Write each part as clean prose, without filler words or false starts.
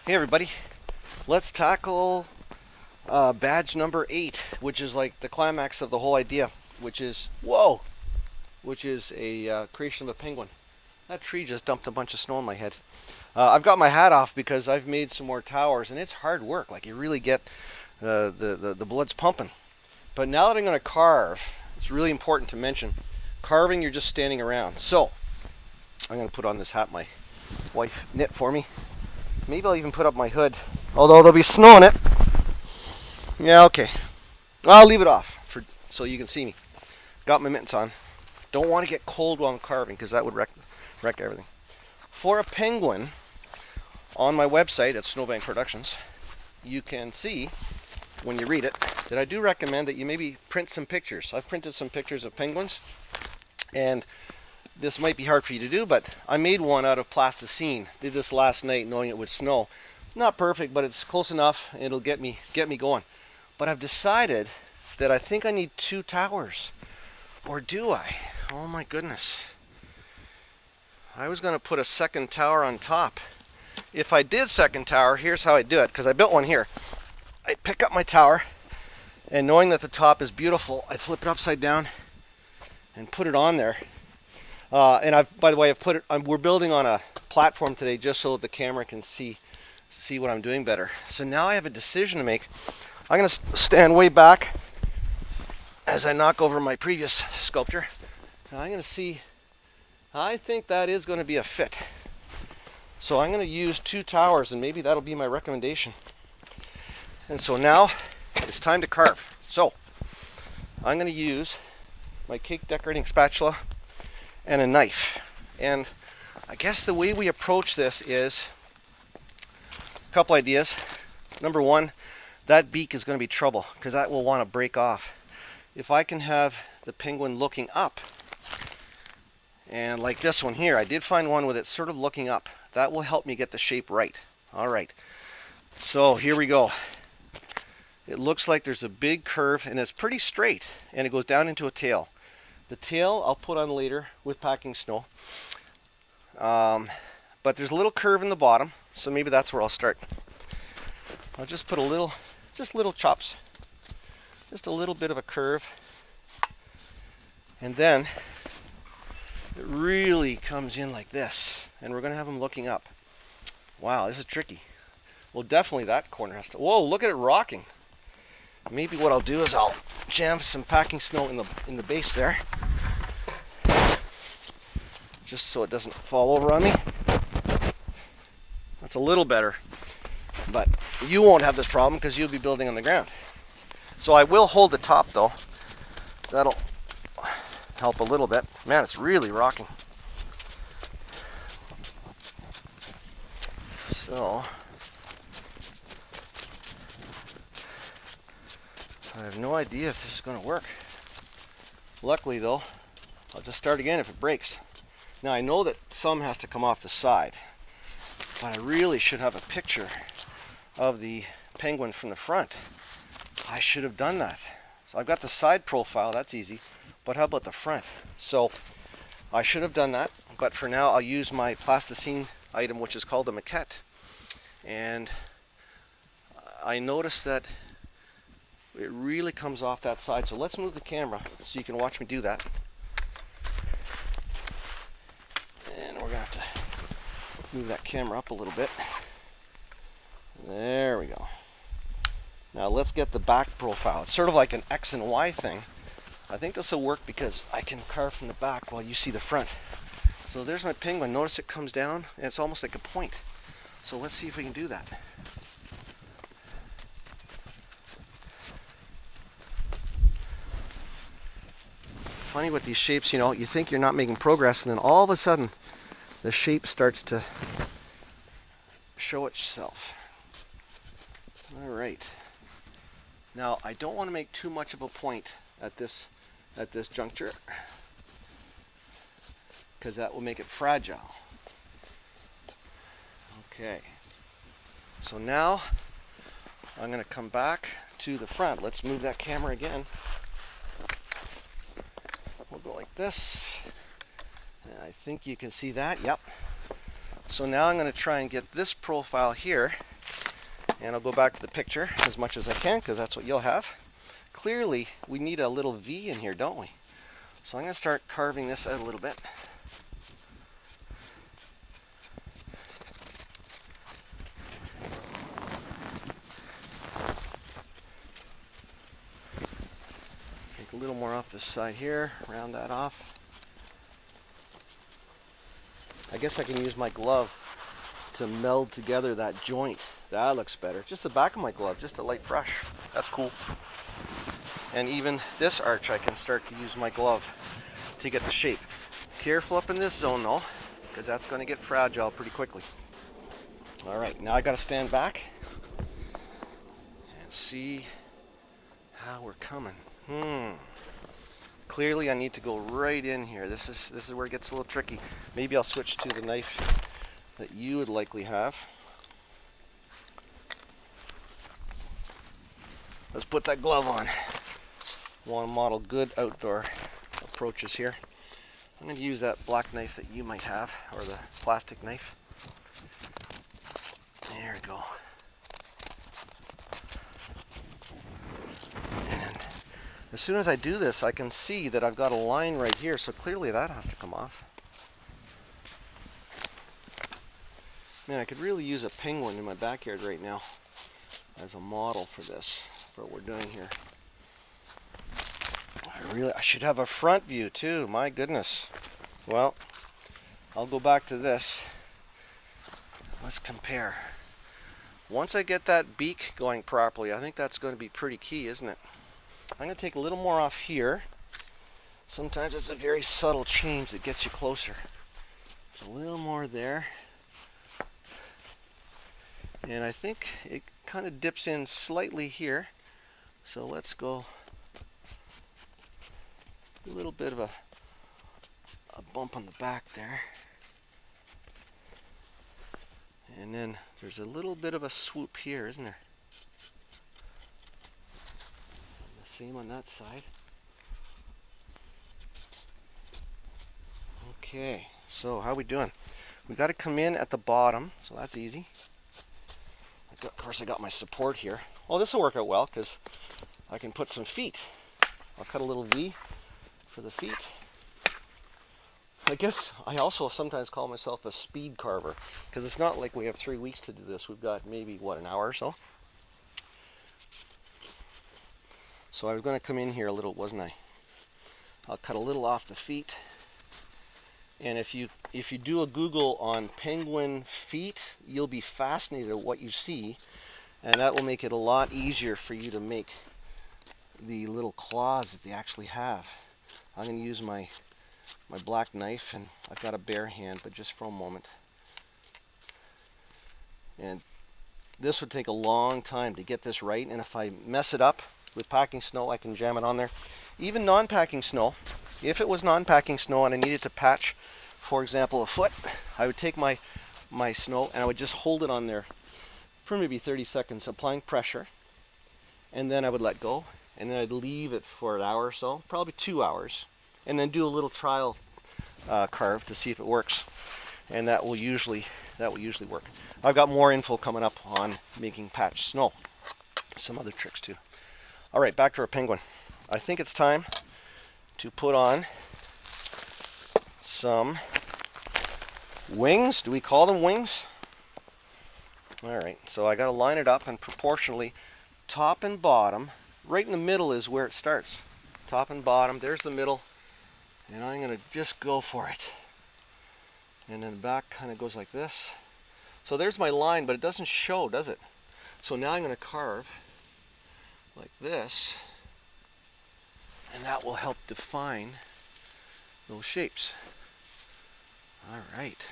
Hey everybody, let's tackle badge number 8, which is like the climax of the whole idea, which is, whoa, which is a creation of a penguin. That tree just dumped a bunch of snow on my head. I've got my hat off because I've made some more towers, and it's hard work. Like you really get the blood's pumping. But now that I'm going to carve, it's really important to mention, carving you're just standing around. So I'm going to put on this hat my wife knit for me. Maybe I'll even put up my hood, although there'll be snow in it. Yeah, okay. I'll leave it off so you can see me. Got my mittens on. Don't want to get cold while I'm carving because that would wreck everything. For a penguin, on my website at Snowbank Productions, you can see, when you read it, that I do recommend that you maybe print some pictures. I've printed some pictures of penguins, and this might be hard for you to do, but I made one out of plasticine. Did this last night knowing it would snow. Not perfect, but it's close enough. It'll get me going. But I've decided that I think I need 2 towers. Or do I? Oh my goodness. I was going to put a second tower on top. If I did second tower, here's how I do it, because I built one here. I pick up my tower, and knowing that the top is beautiful, I flip it upside down and put it on there. And by the way, we're building on a platform today just so that the camera can see what I'm doing better. So now I have a decision to make. I'm going to stand way back as I knock over my previous sculpture. And I'm going to see, I think that is going to be a fit. So I'm going to use 2 towers, and maybe that'll be my recommendation. And so now it's time to carve. So I'm going to use my cake decorating spatula and a knife. And I guess the way we approach this is a couple ideas. Number one, that beak is going to be trouble because that will want to break off. If I can have the penguin looking up, and like this one here, I did find one with it sort of looking up. That will help me get the shape right. All right, so here we go. It looks like there's a big curve, and it's pretty straight, and it goes down into a tail. The tail I'll put on later with packing snow. But there's a little curve in the bottom, so maybe that's where I'll start. I'll just put just little chops. Just a little bit of a curve. And then it really comes in like this. And we're going to have them looking up. Wow, this is tricky. Well, definitely that corner has to... Whoa, look at it rocking. Maybe what I'll do is I'll jam some packing snow in the base there, just so it doesn't fall over on me. That's a little better, but you won't have this problem because you'll be building on the ground. So I will hold the top though. That'll help a little bit. Man, it's really rocking. So I have no idea if this is going to work. Luckily though, I'll just start again if it breaks. Now I know that some has to come off the side, but I really should have a picture of the penguin from the front. I should have done that. So I've got the side profile, that's easy, but how about the front? So I should have done that, but for now I'll use my plasticine item, which is called a maquette. And I noticed that it really comes off that side. So let's move the camera so you can watch me do that. And we're going to have to move that camera up a little bit. There we go. Now let's get the back profile. It's sort of like an X and Y thing. I think this will work because I can carve from the back while you see the front. So there's my penguin. Notice it comes down and it's almost like a point. So let's see if we can do that. Funny with these shapes, you think you're not making progress, and then all of a sudden the shape starts to show itself. All right. Now I don't want to make too much of a point at this juncture, because that will make it fragile. Okay. So now I'm going to come back to the front. Let's move that camera again. We'll go like this. And I think you can see that. Yep. So now I'm going to try and get this profile here And I'll go back to the picture as much as I can because that's what you'll have. Clearly, we need a little V in here, don't we? So I'm going to start carving this out a little bit. Take a little more off this side here, round that off. I guess I can use my glove to meld together that joint. That looks better. Just the back of my glove, just a light brush. That's cool. And even this arch, I can start to use my glove to get the shape. Careful up in this zone though, because that's going to get fragile pretty quickly. All right, now I got to stand back and see how we're coming. Clearly I need to go right in here. This is where it gets a little tricky. Maybe I'll switch to the knife that you would likely have. Let's put that glove on. Want to model good outdoor approaches here. I'm going to use that black knife that you might have, or the plastic knife. There we go. And as soon as I do this, I can see that I've got a line right here, so clearly that has to come off. Man, I could really use a penguin in my backyard right now as a model for this, for what we're doing here. I should have a front view too, my goodness. Well, I'll go back to this. Let's compare. Once I get that beak going properly, I think that's going to be pretty key, isn't it? I'm going to take a little more off here. Sometimes it's a very subtle change that gets you closer. A little more there. And I think it kind of dips in slightly here. So let's go a little bit of a bump on the back there. And then there's a little bit of a swoop here, isn't there? The same on that side. Okay, so how we doing? We got to come in at the bottom, so that's easy. Of course, I got my support here. Oh, this will work out well because I can put some feet. I'll cut a little V for the feet. I guess I also sometimes call myself a speed carver because it's not like we have 3 weeks to do this. We've got maybe, what, an hour or so? So I was going to come in here a little, wasn't I? I'll cut a little off the feet. And if you do a Google on penguin feet, you'll be fascinated at what you see, and that will make it a lot easier for you to make the little claws that they actually have. I'm going to use my black knife, and I've got a bare hand, but just for a moment. And this would take a long time to get this right, and if I mess it up with packing snow, I can jam it on there. Even non-packing snow, if it was non-packing snow and I needed to patch, for example, a foot, I would take my snow and I would just hold it on there for maybe 30 seconds, applying pressure, and then I would let go, and then I'd leave it for an hour or so, probably 2 hours, and then do a little trial carve to see if it works, and that will usually work. I've got more info coming up on making patch snow, some other tricks too. All right, back to our penguin. I think it's time to put on some wings. Do we call them wings? All right, so I got to line it up and proportionally top and bottom. Right in the middle is where it starts. Top and bottom, there's the middle, and I'm going to just go for it. And then the back kind of goes like this. So there's my line, but it doesn't show, does it? So now I'm going to carve like this, and that will help define those shapes. All right.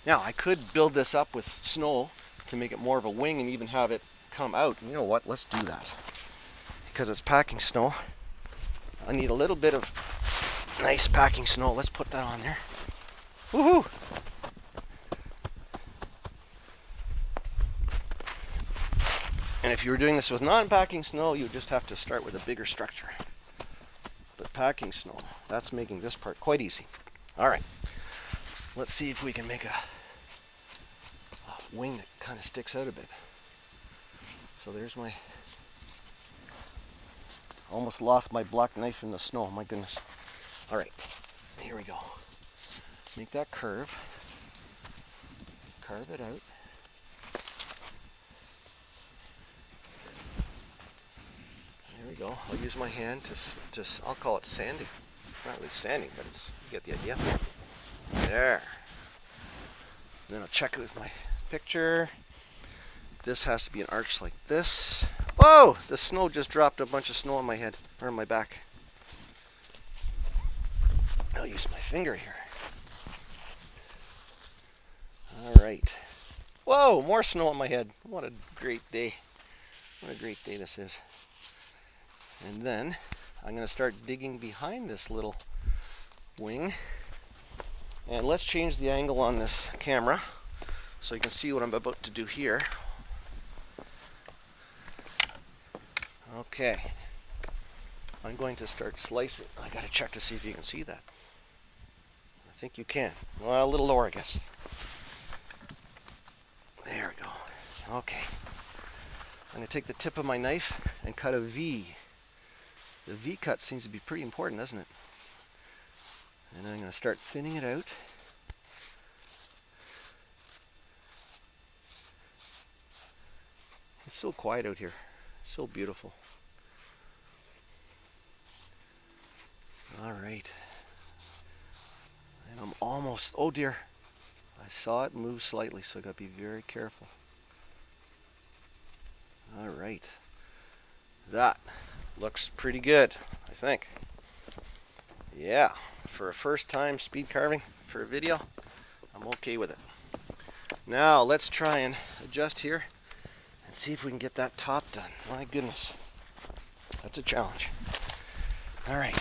Now I could build this up with snow to make it more of a wing and even have it come out. You know what? Let's do that. Because it's packing snow, I need a little bit of nice packing snow. Let's put that on there. Woohoo! And if you were doing this with non-packing snow, you would just have to start with a bigger structure. But packing snow, that's making this part quite easy. All right, let's see if we can make a wing that kind of sticks out a bit. So there's my, almost lost my black knife in the snow, my goodness. All right, here we go. Make that curve. Carve it out. There we go. I'll use my hand to I'll call it sanding. It's not really sanding, but it's, you get the idea. There. Then I'll check it with my picture. This has to be an arch like this. Whoa! The snow just dropped a bunch of snow on my head, or on my back. I'll use my finger here. Alright. Whoa! More snow on my head. What a great day. What a great day this is. And then I'm going to start digging behind this little wing. And let's change the angle on this camera so you can see what I'm about to do here. Okay. I'm going to start slicing. I got to check to see if you can see that. I think you can. Well, a little lower, I guess. There we go. Okay. I'm going to take the tip of my knife and cut a V. The V cut seems to be pretty important, doesn't it? And I'm going to start thinning it out. It's so quiet out here. So beautiful. All right. And I'm almost, oh dear. I saw it move slightly, so I got to be very careful. All right. That looks pretty good, I think. Yeah, for a first time speed carving for a video, I'm okay with it. Now let's try and adjust here and see if we can get that top done. My goodness, that's a challenge. All right,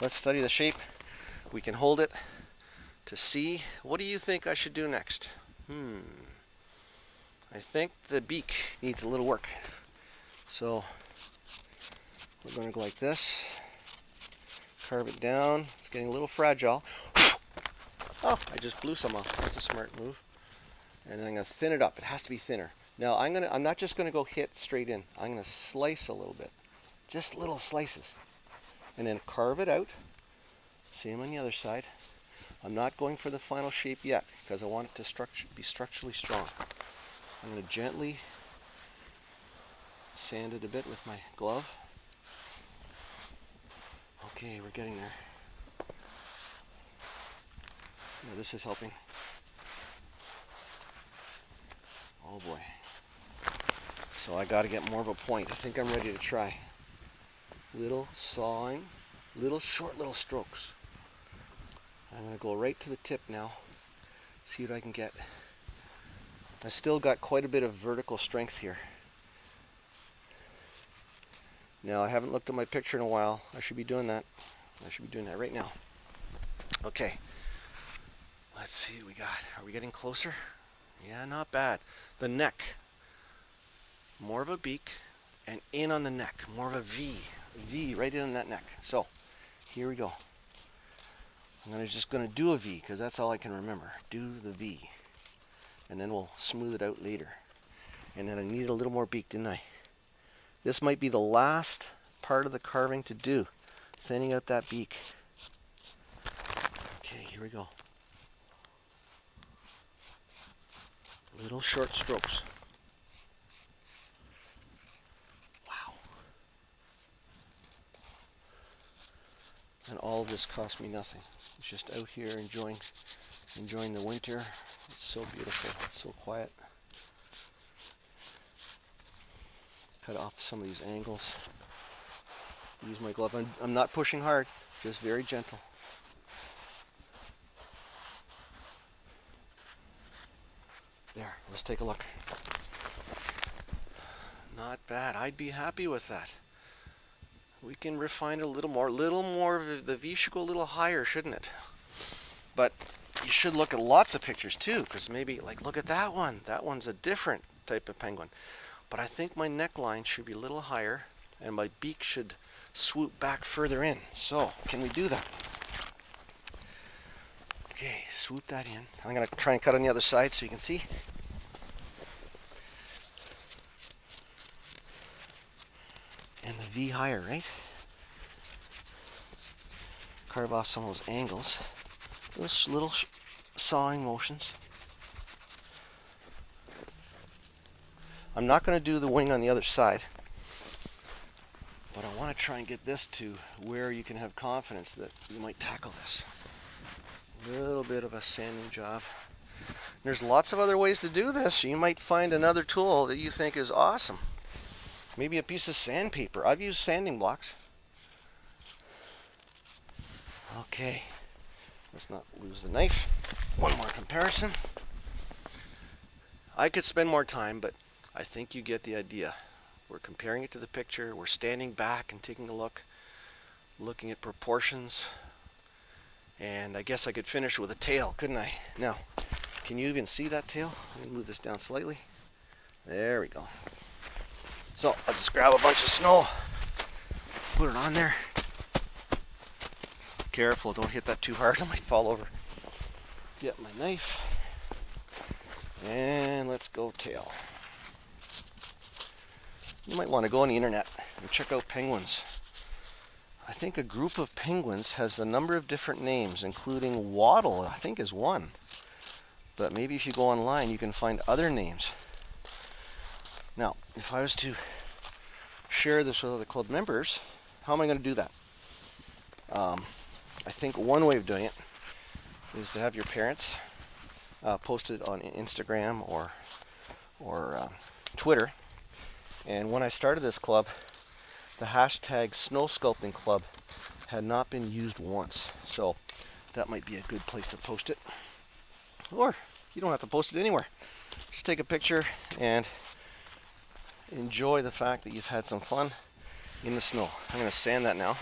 let's study the shape. We can hold it to see. What do you think I should do next? I think the beak needs a little work. So we're going to go like this. Carve it down. It's getting a little fragile. Oh, I just blew some off. That's a smart move. And then I'm going to thin it up. It has to be thinner. Now I'm not just going to go hit straight in. I'm going to slice a little bit. Just little slices. And then carve it out. Same on the other side. I'm not going for the final shape yet because I want it to be structurally strong. I'm going to gently sand it a bit with my glove. Okay, we're getting there. Now this is helping. Oh boy. So I got to get more of a point. I think I'm ready to try. Little sawing, short little strokes. I'm going to go right to the tip now. See what I can get. I still got quite a bit of vertical strength here. Now I haven't looked at my picture in a while. I should be doing that. I should be doing that right now. Okay. Let's see what we got. Are we getting closer? Yeah, not bad. The neck. More of a beak and in on the neck. More of a V. V right in on that neck. So, here we go. I'm just going to do a V because that's all I can remember. Do the V. And then we'll smooth it out later. And then I needed a little more beak, didn't I? This might be the last part of the carving to do. Thinning out that beak. Okay, here we go. Little short strokes. Wow. And all of this cost me nothing. It's just out here enjoying the winter. It's so beautiful. It's so quiet. Cut off some of these angles. Use my glove. I'm not pushing hard, just very gentle. There, let's take a look. Not bad. I'd be happy with that. We can refine it a little more. The V should go a little higher, shouldn't it? But you should look at lots of pictures too, because maybe, like, look at that one. That one's a different type of penguin. But I think my neckline should be a little higher, and my beak should swoop back further in. So, can we do that? Okay, swoop that in. I'm going to try and cut on the other side so you can see. And the V higher, right? Carve off some of those angles. Those little sawing motions. I'm not going to do the wing on the other side, but I want to try and get this to where you can have confidence that you might tackle this. A little bit of a sanding job. There's lots of other ways to do this. You might find another tool that you think is awesome. Maybe a piece of sandpaper. I've used sanding blocks. Okay, let's not lose the knife. One more comparison. I could spend more time, but I think you get the idea. We're comparing it to the picture. We're standing back and taking a look, looking at proportions. And I guess I could finish with a tail, couldn't I? Now, can you even see that tail? Let me move this down slightly. There we go. So I'll just grab a bunch of snow, put it on there. Careful, don't hit that too hard, it might fall over. Get my knife, and let's go tail. You might want to go on the internet and check out penguins. I think a group of penguins has a number of different names, including waddle, I think is one. But maybe if you go online, you can find other names. Now, if I was to share this with other club members, how am I going to do that? I think one way of doing it is to have your parents post it on Instagram or Twitter. And when I started this club, the hashtag Snow Sculpting Club had not been used once. So that might be a good place to post it. Or you don't have to post it anywhere. Just take a picture and enjoy the fact that you've had some fun in the snow. I'm going to sand that now.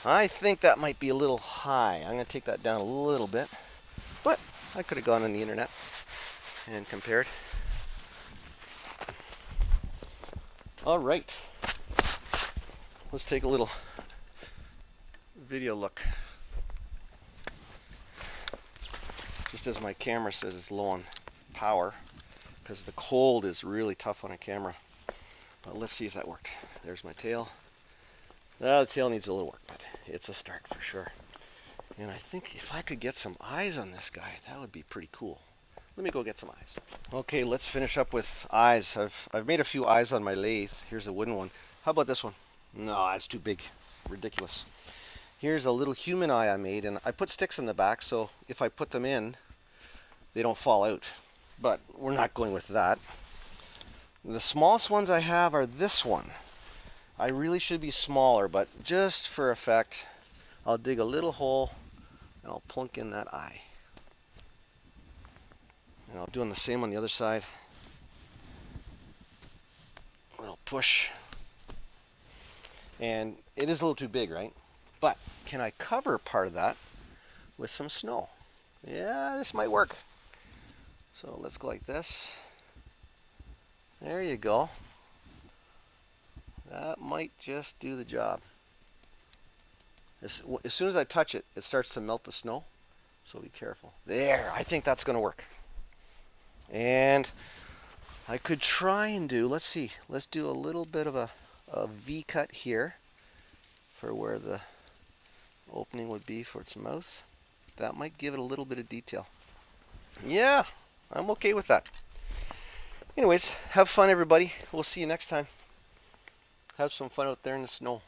I think that might be a little high. I'm going to take that down a little bit. But I could have gone on the internet and compared. All right. Let's take a little video look. Just as my camera says it's low on power, because the cold is really tough on a camera. But let's see if that worked. There's my tail. The tail needs a little work, but it's a start for sure. And I think if I could get some eyes on this guy, that would be pretty cool. Let me go get some eyes. Okay, let's finish up with eyes. I've made a few eyes on my lathe. Here's a wooden one. How about this one? No, that's too big. Ridiculous. Here's a little human eye I made, and I put sticks in the back, so if I put them in, they don't fall out. But we're not going with that. The smallest ones I have are this one. I really should be smaller, but just for effect, I'll dig a little hole and I'll plunk in that eye. And I'll do the same on the other side. A little push. And it is a little too big, right? But can I cover part of that with some snow? Yeah, this might work. So let's go like this. There you go. That might just do the job. As soon as I touch it, it starts to melt the snow. So be careful. There, I think that's going to work. And I could try and do, let's see, let's do a little bit of a V cut here for where the opening would be for its mouth. That might give it a little bit of detail. Yeah, I'm okay with that. Anyways, have fun everybody. We'll see you next time. Have some fun out there in the snow.